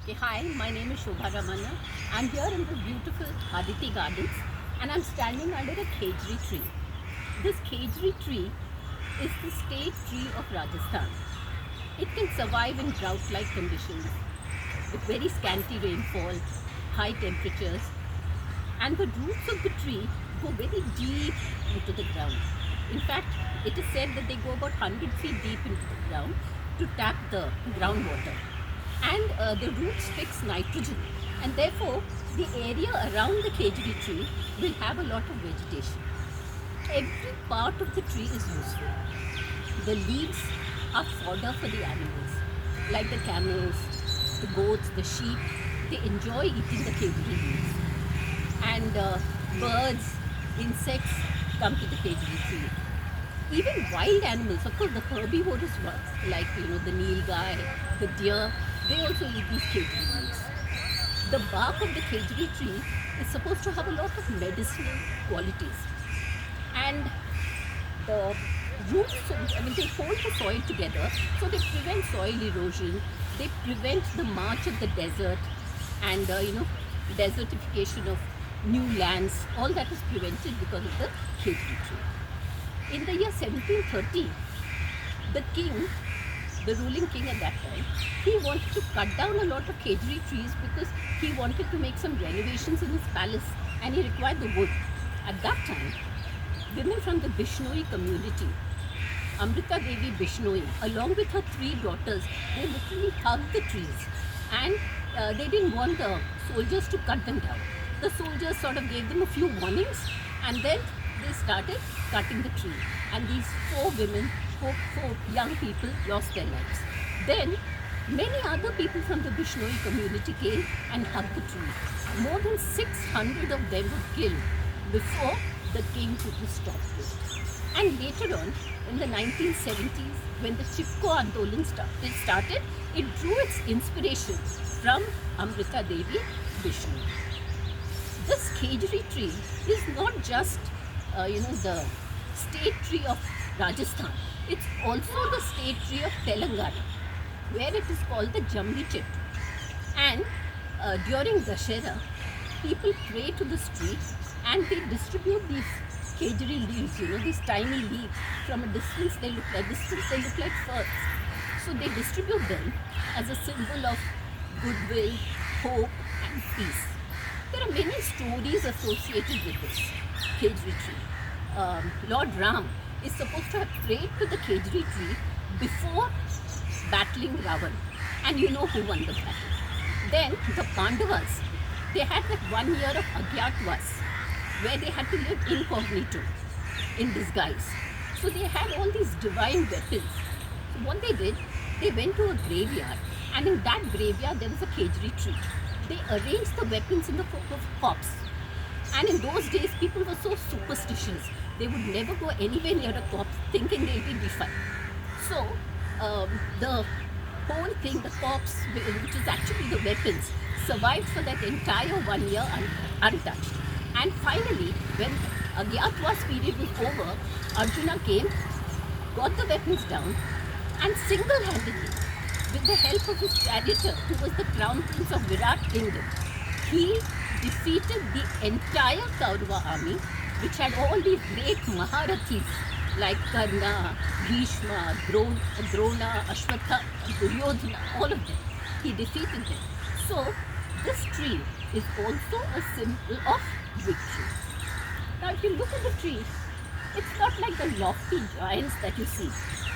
Okay, hi, my name is Shobha Ramana. I'm here in the beautiful Aditi Gardens and I'm standing under a khejri tree. This khejri tree is the state tree of Rajasthan. It can survive in drought-like conditions with very scanty rainfall, high temperatures, and the roots of the tree go very deep into the ground. In fact, it is said that they go about 100 feet deep into the ground to tap the groundwater. And the roots fix nitrogen, and therefore the area around the khejri tree will have a lot of vegetation. Every part of the tree is useful. The leaves are fodder for the animals, like the camels, the goats, the sheep. They enjoy eating the khejri leaves. And birds, insects come to the khejri tree. Even wild animals, of course, the herbivorous ones, like the nilgai, the deer, they also eat these khejri leaves. The bark of the khejri tree is supposed to have a lot of medicinal qualities, and the roots, they hold the soil together, so they prevent soil erosion. They prevent the march of the desert, and desertification of new lands. All that is prevented because of the khejri tree. In the year 1730, the ruling king at that time, he wanted to cut down a lot of khejri trees because he wanted to make some renovations in his palace and he required the wood. At that time, women from the Bishnoi community, Amrita Devi Bishnoi, along with her 3 daughters, they literally hugged the trees, and they didn't want the soldiers to cut them down. The soldiers sort of gave them a few warnings, and then they started cutting the tree. And these 4 women, 4 young people lost their lives. Then many other people from the Bishnoi community came and hugged the tree. More than 600 of them were killed before the king could be stopped with. And later on, in the 1970s, when the Chipko Andolan started, it drew its inspiration from Amrita Devi Bishnoi. This khejri tree is not just the state tree of Rajasthan. It's also the state tree of Telangana, where it is called the Jambi Chettu. And during Dashera, people pray to this tree and they distribute these khejri leaves, these tiny leaves. From a distance they look like furs. So they distribute them as a symbol of goodwill, hope and peace. There are many stories associated with this khejri tree. Lord Ram is supposed to have prayed to the khejri tree before battling Ravan, and you know who won the battle. Then the Pandavas, they had that 1 year of Agyatwas, where they had to live incognito, in disguise. So they had all these divine weapons. So what they did, they went to a graveyard, and in that graveyard there was a khejri tree. They arranged the weapons in the form of corpse. And in those days, people were so superstitious. They would never go anywhere near a corpse thinking they'll be defiled. So the whole thing, the corpse, which is actually the weapons, survived for that entire 1 year untouched. And finally, when Agyatwas period was over, Arjuna came, got the weapons down, and single-handedly, with the help of his charioteer, who was the crown prince of Virat kingdom, he defeated the entire Kaurava army, which had all these great Maharathis like Karna, Bhishma, Drona, Ashwatthama, Duryodhana, all of them. He defeated them. So, this tree is also a symbol of victory. Now, if you look at the tree, it's not like the lofty giants that you see.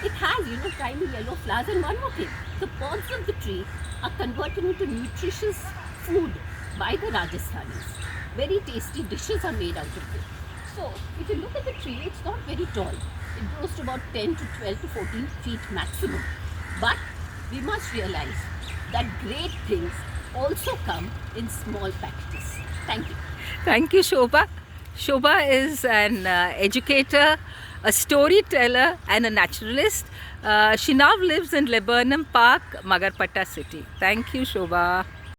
It has, tiny yellow flowers. And one more thing, the pods of the tree are converted into nutritious food by the Rajasthanis. Very tasty dishes are made out of it. So, if you look at the tree, it's not very tall. It grows to about 10 to 12 to 14 feet maximum. But we must realize that great things also come in small packages. Thank you. Thank you, Shobha. Shobha is an educator, a storyteller and a naturalist. She now lives in Laburnum Park, Magarpatta city. Thank you, Shobha.